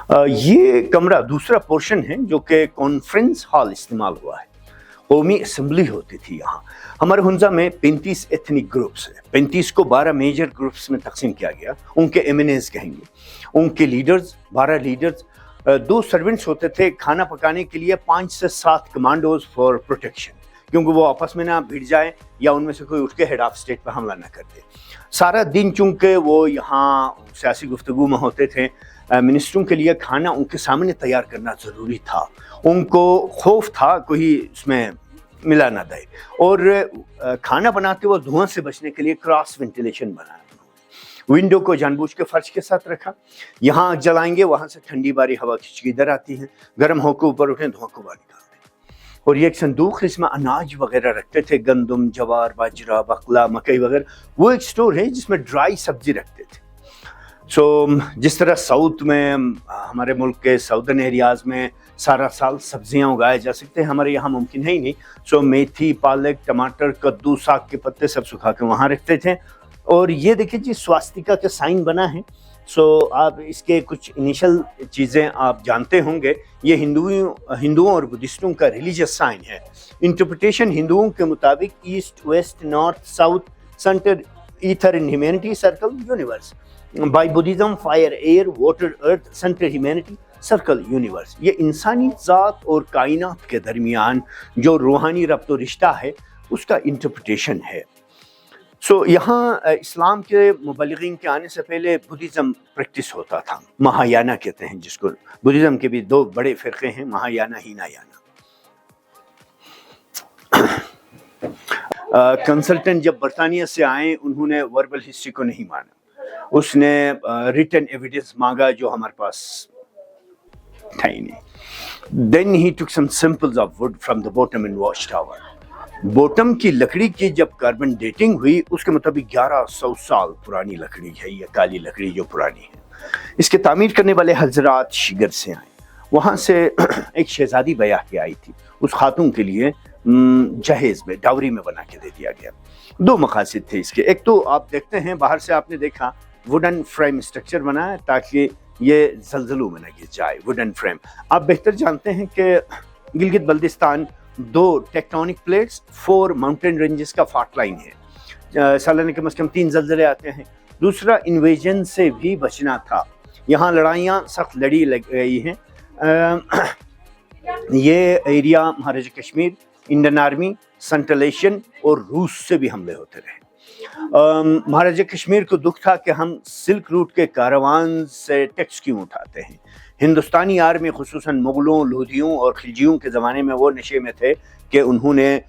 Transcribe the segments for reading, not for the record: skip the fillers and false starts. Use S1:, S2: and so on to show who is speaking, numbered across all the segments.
S1: یہ کمرہ دوسرا پورشن ہے جو کہ کانفرنس ہال استعمال ہوا ہے. قومی اسمبلی ہوتی تھی یہاں. ہمارے ہنزا میں 35 ایتھنک گروپس ہیں. 35 کو 12 میجر گروپس میں تقسیم کیا گیا. ان کے ایم این ایز کہیں گے. ان کے لیڈرز 12 لیڈرز، 2 سرونٹس ہوتے تھے کھانا پکانے کے لیے، 5 سے 7 کمانڈوز فار پروٹیکشن، کیونکہ وہ آپس میں نہ بھیڑ جائیں یا ان میں سے کوئی اٹھ کے ہیڈ آف اسٹیٹ پہ حملہ نہ کر دے. سارا دن چونکہ وہ یہاں سیاسی گفتگو میں ہوتے تھے، منسٹروں کے لیے کھانا ان کے سامنے تیار کرنا ضروری تھا. ان کو خوف تھا کوئی اس میں ملا نہ دے، اور کھانا بناتے وقت دھواں سے بچنے کے لیے کراس وینٹیلیشن بنایا. ونڈو کو جان بوجھ کے فرش کے ساتھ رکھا. یہاں جلائیں گے وہاں سے ٹھنڈی باری ہوا کھینچ کے ادھر آتی ہے، گرم ہو کے اوپر اٹھیں دھواں کو باہر نکالتے ہیں. اور یہ ایک صندوق اس میں اناج وغیرہ رکھتے تھے، گندم، جوار، باجرہ، بقلا، مکئی وغیرہ. وہ ایک سٹور ہے جس میں ڈرائی سبزی رکھتے تھے. جس طرح ساؤتھ میں ہمارے ملک کے ساؤدرن ایریاز میں سارا سال سبزیاں اگائے جا سکتے ہیں، ہمارے یہاں ممکن ہے ہی نہیں. میتھی، پالک، ٹماٹر، کدو، ساگ کے پتے سب سکھا کے وہاں رکھتے تھے. اور یہ دیکھیں جی سواستیکا کا سائن بنا ہے. آپ اس کے کچھ انیشل چیزیں آپ جانتے ہوں گے. یہ ہندوؤں اور بدھسٹوں کا ریلیجیس سائن ہے. انٹرپریٹیشن ہندوؤں کے مطابق east, west, north, south, centre, ether in humanity, circle, universe. By Buddhism fire, air, water, earth, centre humanity, circle, universe. یہ انسانی ذات اور کائنات کے درمیان جو روحانی ربط و رشتہ ہے اس کا انٹرپریٹیشن ہے. یہاں اسلام کے مبلغین کے آنے سے پہلے بدھزم پریکٹس ہوتا تھا. مہایانا کہتے ہیں جس کو. بدھزم کے بھی 2 بڑے فرقے ہیں، مہایانا، ہینایانا. کنسلٹنٹ جب برطانیہ سے آئے انہوں نے وربل ہسٹری کو نہیں مانا. اس نے ریٹن ایویڈنس مانگا جو ہمارے پاس تھا ہی نہیں. Then he took some samples of wood from the bottom and watchtower. Bottom کی لکڑی کی جب کاربن ڈیٹنگ ہوئی اس کے مطابق 1100 سال پرانی لکڑی ہے، یہ کالی لکڑی جو پرانی ہے. اس کے تعمیر کرنے والے حضرات شگر سے آئے. وہاں سے ایک شہزادی بیاہ کے آئی تھی. اس خاتون کے لیے جہیز میں، ڈاوری میں بنا کے دے دیا گیا. 2 مقاصد تھے اس کے. ایک تو آپ دیکھتے ہیں باہر سے آپ نے دیکھا ووڈن فریم اسٹرکچر بنا ہے تاکہ یہ زلزلوں میں نہ گر جائے. Wooden frame. آپ بہتر جانتے ہیں کہ Gilgit Baltistan 2 tectonic plates, 4 mountain ranges کا فالٹ لائن ہے. سالانہ کم از کم 3 زلزلے آتے ہیں. دوسرا انویژن سے بھی بچنا تھا. یہاں لڑائیاں سخت لڑی لگ رہی ہیں. یہ area Maharaja Kashmir, Indian army, central Asian اور روس سے بھی حملے ہوتے رہے. مہاراجہ کشمیر کو دکھ تھا کہ ہم سلک روٹ کے کاروان سے ٹیکس کیوں اٹھاتے ہیں. ہندوستانی آرمی خصوصاً مغلوں، لودھیوں اور خلجیوں کے زمانے میں وہ نشے میں تھے کہ انہوں نے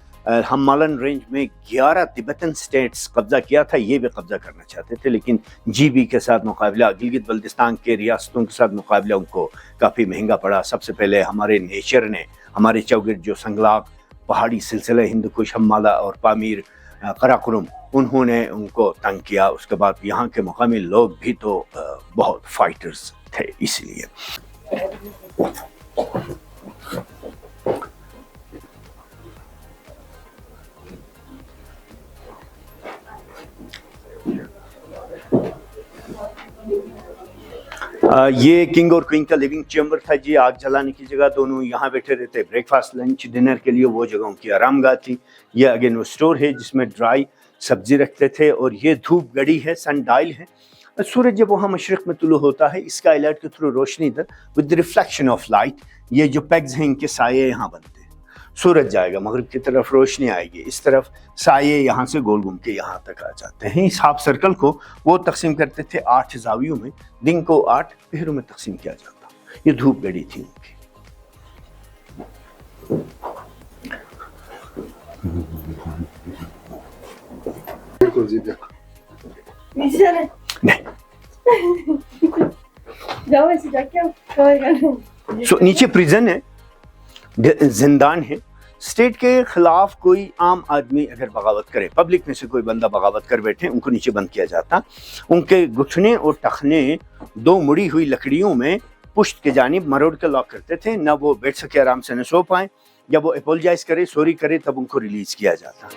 S1: ہمالن رینج میں 11 تبتن سٹیٹس قبضہ کیا تھا. یہ بھی قبضہ کرنا چاہتے تھے لیکن جی بی کے ساتھ مقابلہ، گلگت بلتستان کے ریاستوں کے ساتھ مقابلہ ان کو کافی مہنگا پڑا. سب سے پہلے ہمارے نیچر نے، ہمارے چوگٹ جو سنگلاق پہاڑی سلسلہ ہندوکش، ہمالہ اور پامیر، قراقرم، انہوں نے ان کو تنگ کیا. اس کے بعد یہاں کے مقامی لوگ بھی تو بہت فائٹرز تھے. اس لیے یہ کنگ اور کوئین کا لیونگ چیمبر تھا جی. آگ جلانے کی جگہ دونوں یہاں بیٹھے رہتے. بریک فاسٹ، لنچ، ڈنر کے لیے وہ جگہوں کی آرام گاہ تھی. یہ اگین وہ سٹور ہے جس میں ڈرائی سبزی رکھتے تھے. اور یہ دھوپ گڑی ہے، سن ڈائل ہے. سورج جب وہاں مشرق میں طلوع ہوتا ہے اسکائی لائٹ کے تھرو روشنی در ود ریفلیکشن آف لائٹ، یہ جو پیگز ہیں ان کے سائے یہاں بنتے ہیں. سورج جائے گا مغرب کی طرف، روشنی آئے گی اس طرف، سائے یہاں سے گول گھوم کے یہاں تک آ جاتے ہیں. اس ہاف سرکل کو وہ تقسیم کرتے تھے 8 زاویوں میں. دن کو 8 پہروں میں تقسیم کیا جاتا. یہ دھوپ گڑی تھی ان کی. نیچے پریزن ہے، زندان ہے. اسٹیٹ کے خلاف کوئی عام آدمی اگر بغاوت کرے، پبلک میں سے کوئی بندہ بغاوت کر بیٹھے، ان کو نیچے بند کیا جاتا. ان کے گھٹنے اور ٹخنے 2 مڑی ہوئی لکڑیوں میں پشت کے جانب مروڑ کے لاک کرتے تھے. نہ وہ بیٹھ سکے آرام سے، نہ سو پائیں. جب وہ اپولوجائز کرے، سوری کرے، تب ان کو ریلیز کیا جاتا.